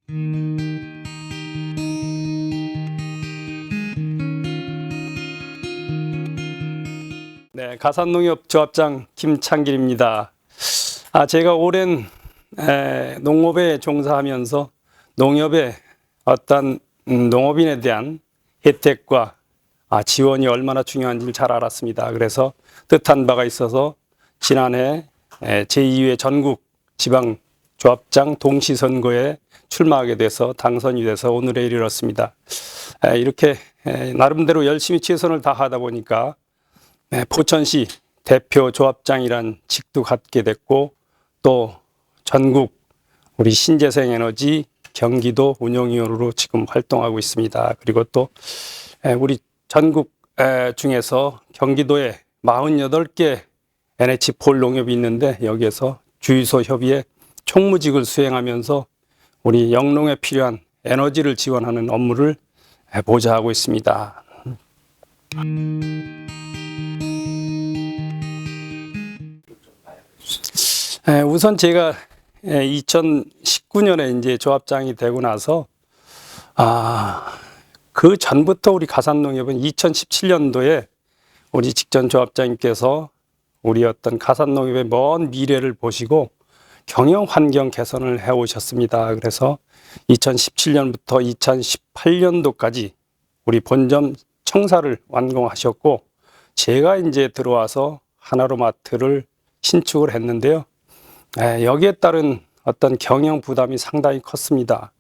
네, 가산농협 조합장 김창길입니다. 제가 오랜 농업에 종사하면서 농협의 어떤 농업인에 대한 혜택과 지원이 얼마나 중요한지를 잘 알았습니다. 그래서 뜻한 바가 있어서 지난해 제2회 전국 지방 조합장 동시선거에 출마하게 돼서 당선이 돼서 오늘에 이르렀습니다. 이렇게 나름대로 열심히 최선을 다하다 보니까 포천시 대표 조합장이란 직도 갖게 됐고, 또 전국 우리 신재생에너지 경기도 운영위원으로 지금 활동하고 있습니다. 그리고 또 우리 전국 중에서 경기도에 48개 NH폴 농협이 있는데, 여기에서 주유소 협의회 총무직을 수행하면서 우리 영농에 필요한 에너지를 지원하는 업무를 보좌하고 있습니다. 우선 제가 2019년에 이제 조합장이 되고 나서 그 전부터 우리 가산농협은 2017년도에 우리 직전 조합장님께서 우리 어떤 가산농협의 먼 미래를 보시고 경영 환경 개선을 해 오셨습니다. 그래서 2017년부터 2018년도까지 우리 본점 청사를 완공하셨고, 제가 이제 들어와서 하나로마트를 신축을 했는데요. 여기에 따른 어떤 경영 부담이 상당히 컸습니다.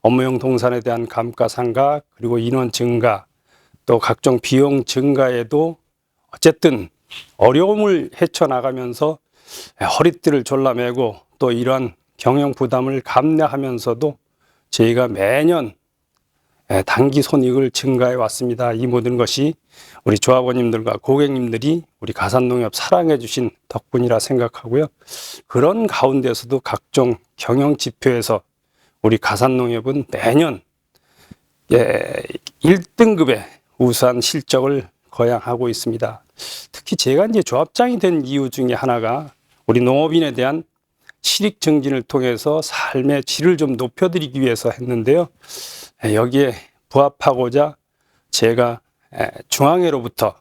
업무용 동산에 대한 감가상각, 그리고 인원 증가, 또 각종 비용 증가에도 어쨌든 어려움을 헤쳐나가면서 허리띠를 졸라매고, 또 이러한 경영 부담을 감내하면서도 저희가 매년 단기 손익을 증가해 왔습니다. 이 모든 것이 우리 조합원님들과 고객님들이 우리 가산농협 사랑해 주신 덕분이라 생각하고요. 그런 가운데서도 각종 경영 지표에서 우리 가산농협은 매년 1등급의 우수한 실적을 거양하고 있습니다. 특히 제가 이제 조합장이 된 이유 중에 하나가 우리 농업인에 대한 실익 증진을 통해서 삶의 질을 좀 높여드리기 위해서 했는데요. 여기에 부합하고자 제가 중앙회로부터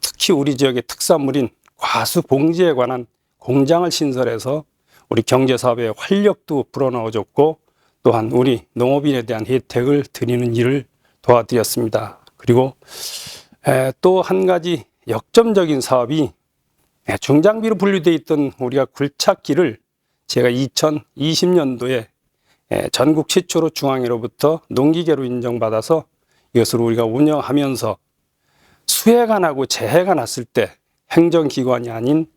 특히 우리 지역의 특산물인 과수 봉지에 관한 공장을 신설해서 우리 경제사업에 활력도 불어넣어줬고, 또한 우리 농업인에 대한 혜택을 드리는 일을 도와드렸습니다. 그리고 또 한 가지 역점적인 사업이 중장비로 분류되어 있던 우리가 굴착기를 제가 2020년도에 전국 최초로 중앙회로부터 농기계로 인정받아서 이것을 우리가 운영하면서 수해가 나고 재해가 났을 때 행정기관이 아닌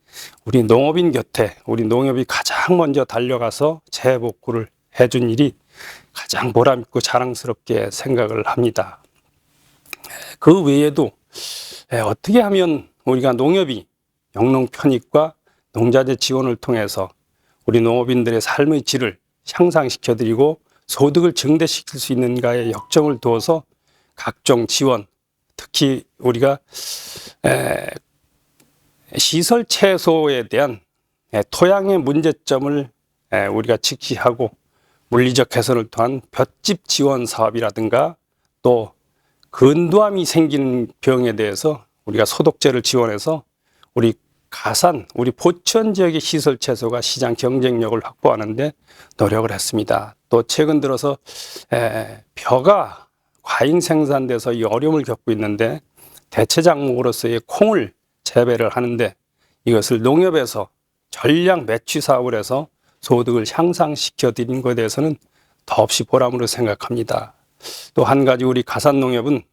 우리 농업인 곁에 우리 농협이 가장 먼저 달려가서 재해 복구를 해준 일이 가장 보람있고 자랑스럽게 생각을 합니다. 그 외에도 어떻게 하면 우리가 농협이 영농 편익과 농자재 지원을 통해서 우리 농업인들의 삶의 질을 향상시켜드리고 소득을 증대시킬 수 있는가에 역점을 두어서 각종 지원, 특히 우리가 시설 채소에 대한 토양의 문제점을 우리가 직시하고 물리적 개선을 통한 볏짚 지원 사업이라든가, 또 근두암이 생기는 병에 대해서 우리가 소독제를 지원해서 우리 가산, 우리 포천 지역의 시설 채소가 시장 경쟁력을 확보하는데 노력을 했습니다. 또 최근 들어서 벼가 과잉 생산돼서 이 어려움을 겪고 있는데, 대체 작물로서의 콩을 재배를 하는데 이것을 농협에서 전량 매취 사업을 해서 소득을 향상시켜 드린 것에 대해서는 더없이 보람으로 생각합니다. 또 한 가지 우리 가산농협은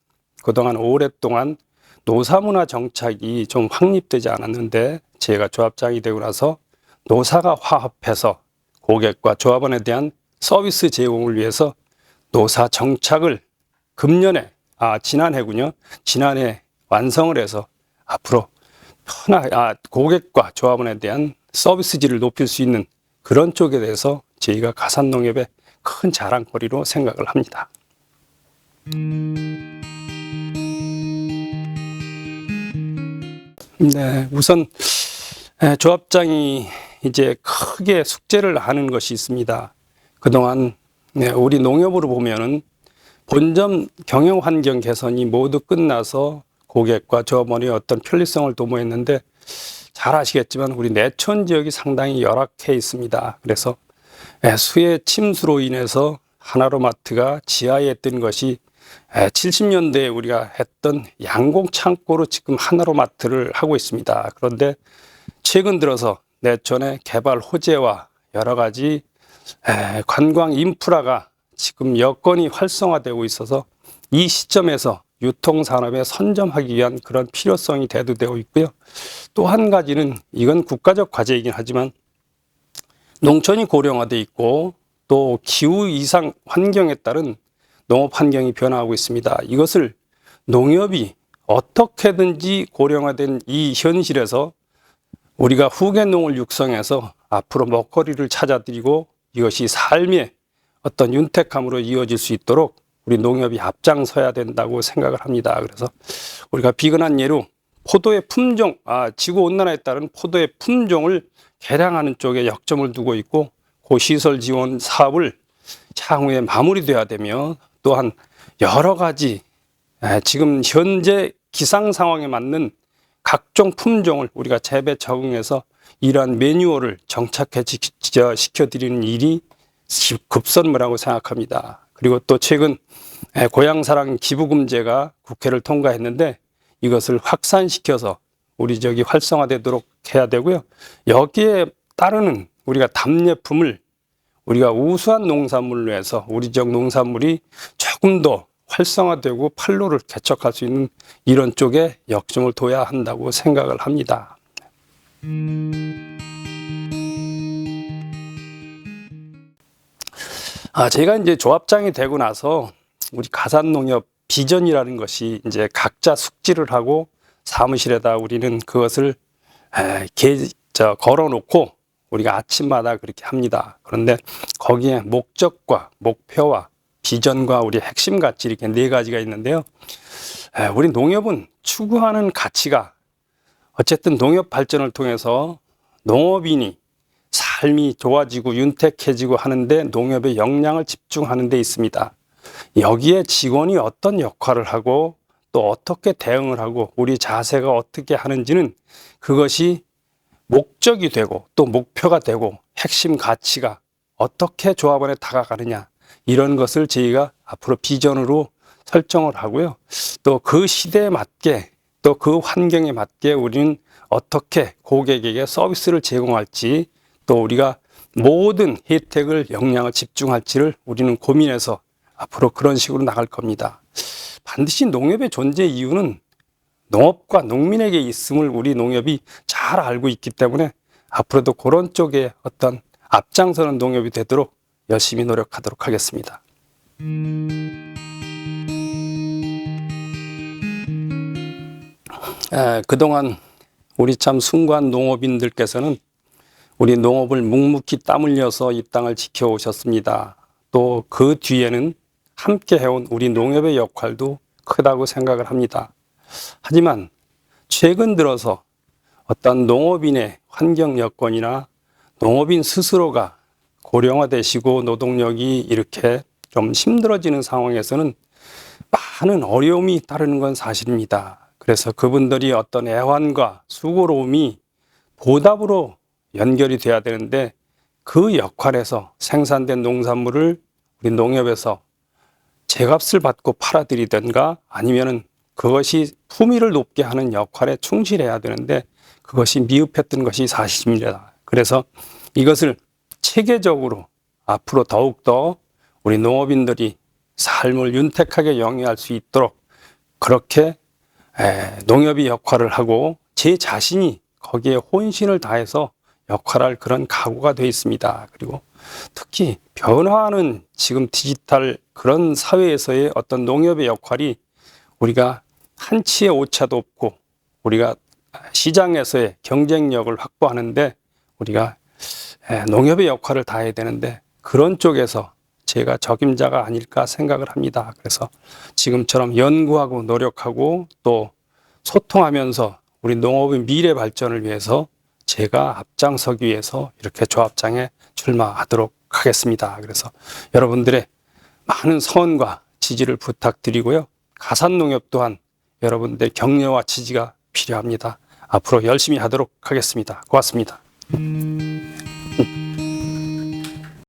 그동안 오랫동안 노사문화 정착이 좀 확립되지 않았는데, 제가 조합장이 되고 나서 노사가 화합해서 고객과 조합원에 대한 서비스 제공을 위해서 노사 정착을 금년에, 지난해군요. 지난해 완성을 해서 앞으로 고객과 조합원에 대한 서비스질을 높일 수 있는 그런 쪽에 대해서 저희가 가산농협의 큰 자랑거리로 생각을 합니다. 네, 우선 조합장이 이제 크게 숙제를 하는 것이 있습니다. 그동안 네, 우리 농협으로 보면은 본점 경영 환경 개선이 모두 끝나서 고객과 조합원의 어떤 편리성을 도모했는데 잘 아시겠지만 우리 내촌 지역이 상당히 열악해 있습니다. 그래서 수해 침수로 인해서 하나로마트가 지하에 했던 것이 70년대에 우리가 했던 양공 창고로 지금 하나로마트를 하고 있습니다. 그런데 최근 들어서 내촌의 개발 호재와 여러 가지 관광 인프라가 지금 여건이 활성화되고 있어서 이 시점에서 유통산업에 선점하기 위한 그런 필요성이 대두되고 있고요. 또 한 가지는 이건 국가적 과제이긴 하지만 농촌이 고령화돼 있고 또 기후 이상 환경에 따른 농업 환경이 변화하고 있습니다. 이것을 농협이 어떻게든지 고령화된 이 현실에서 우리가 후계농을 육성해서 앞으로 먹거리를 찾아드리고 이것이 삶의 어떤 윤택함으로 이어질 수 있도록 우리 농협이 앞장서야 된다고 생각을 합니다. 그래서 우리가 비근한 예로 포도의 품종, 지구온난화에 따른 포도의 품종을 개량하는 쪽에 역점을 두고 있고 그 시설 지원 사업을 향후에 마무리돼야 되며 또한 여러 가지 지금 현재 기상 상황에 맞는 각종 품종을 우리가 재배 적응해서 이러한 매뉴얼을 정착해 시켜드리는 일이 급선무라고 생각합니다. 그리고 또 최근 고향사랑 기부금제가 국회를 통과했는데 이것을 확산시켜서 우리 지역이 활성화되도록 해야 되고요. 여기에 따르는 우리가 답례품을 우리가 우수한 농산물로 해서 우리 지역 농산물이 조금 더 활성화되고 판로를 개척할 수 있는 이런 쪽에 역점을 둬야 한다고 생각을 합니다. 제가 이제 조합장이 되고 나서 우리 가산농협 비전이라는 것이 이제 각자 숙지를 하고 사무실에다 우리는 그것을 걸어놓고 우리가 아침마다 그렇게 합니다. 그런데 거기에 목적과 목표와 비전과 우리 핵심 가치 이렇게 네 가지가 있는데요. 우리 농협은 추구하는 가치가 어쨌든 농협 발전을 통해서 농업인이 삶이 좋아지고 윤택해지고 하는데 농협의 역량을 집중하는 데 있습니다. 여기에 직원이 어떤 역할을 하고 또 어떻게 대응을 하고 우리 자세가 어떻게 하는지는 그것이 목적이 되고 또 목표가 되고 핵심 가치가 어떻게 조합원에 다가가느냐 이런 것을 저희가 앞으로 비전으로 설정을 하고요. 또 그 시대에 맞게 또 그 환경에 맞게 우리는 어떻게 고객에게 서비스를 제공할지 또 우리가 모든 혜택을 역량을 집중할지를 우리는 고민해서 앞으로 그런 식으로 나갈 겁니다. 반드시 농협의 존재 이유는 농업과 농민에게 있음을 우리 농협이 잘 알고 있기 때문에 앞으로도 그런 쪽에 어떤 앞장서는 농협이 되도록 열심히 노력하도록 하겠습니다. 그동안 우리 참 숭고한 농업인들께서는 우리 농업을 묵묵히 땀 흘려서 이 땅을 지켜오셨습니다. 또 그 뒤에는 함께 해온 우리 농협의 역할도 크다고 생각을 합니다. 하지만 최근 들어서 어떤 농업인의 환경 여건이나 농업인 스스로가 고령화되시고 노동력이 이렇게 좀 힘들어지는 상황에서는 많은 어려움이 따르는 건 사실입니다. 그래서 그분들이 어떤 애환과 수고로움이 보답으로 연결이 돼야 되는데 그 역할에서 생산된 농산물을 우리 농협에서 제값을 받고 팔아드리든가 아니면은 그것이 품위를 높게 하는 역할에 충실해야 되는데 그것이 미흡했던 것이 사실입니다. 그래서 이것을 체계적으로 앞으로 더욱더 우리 농업인들이 삶을 윤택하게 영위할 수 있도록 그렇게 농협이 역할을 하고 제 자신이 거기에 혼신을 다해서 역할할 그런 각오가 되어 있습니다. 그리고 특히 변화하는 지금 디지털 그런 사회에서의 어떤 농협의 역할이 우리가 한치의 오차도 없고 우리가 시장에서의 경쟁력을 확보하는데 우리가 농협의 역할을 다해야 되는데 그런 쪽에서 제가 적임자가 아닐까 생각을 합니다. 그래서 지금처럼 연구하고 노력하고 또 소통하면서 우리 농업의 미래 발전을 위해서 제가 앞장서기 위해서 이렇게 조합장에 출마하도록 하겠습니다. 그래서 여러분들의 많은 성원과 지지를 부탁드리고요. 가산농협 또한 여러분들의 격려와 지지가 필요합니다. 앞으로 열심히 하도록 하겠습니다. 고맙습니다.